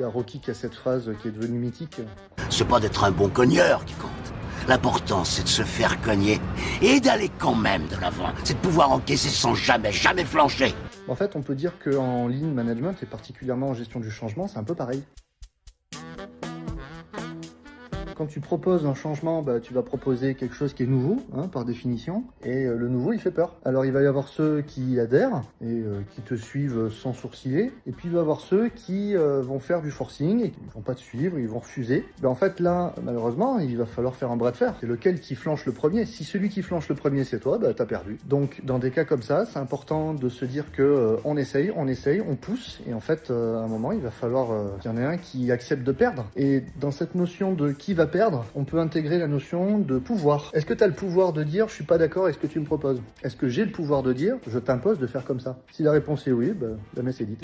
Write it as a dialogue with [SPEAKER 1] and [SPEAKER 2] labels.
[SPEAKER 1] Il y a Rocky qui a cette phrase qui est devenue mythique.
[SPEAKER 2] C'est pas d'être un bon cogneur qui compte. L'important, c'est de se faire cogner et d'aller quand même de l'avant. C'est de pouvoir encaisser sans jamais flancher.
[SPEAKER 1] En fait, on peut dire qu'en lean management, et particulièrement en gestion du changement, c'est un peu pareil. Quand tu proposes un changement, tu vas proposer quelque chose qui est nouveau, par définition, et le nouveau, il fait peur. Alors, il va y avoir ceux qui adhèrent et qui te suivent sans sourciller, et puis il va y avoir ceux qui vont faire du forcing et qui ne vont pas te suivre, ils vont refuser. En fait, là, malheureusement, il va falloir faire un bras de fer. C'est lequel qui flanche le premier. Si celui qui flanche le premier, c'est toi, t'as perdu. Donc, dans des cas comme ça, c'est important de se dire que on essaye, on pousse, et en fait, à un moment, il va falloir qu'il y en ait un qui accepte de perdre. Et dans cette notion de qui va perdre, on peut intégrer la notion de pouvoir. Est-ce que tu as le pouvoir de dire « je suis pas d'accord avec ce que tu me proposes » ? Est-ce que j'ai le pouvoir de dire « je t'impose de faire comme ça » ? Si la réponse est oui, la messe est dite.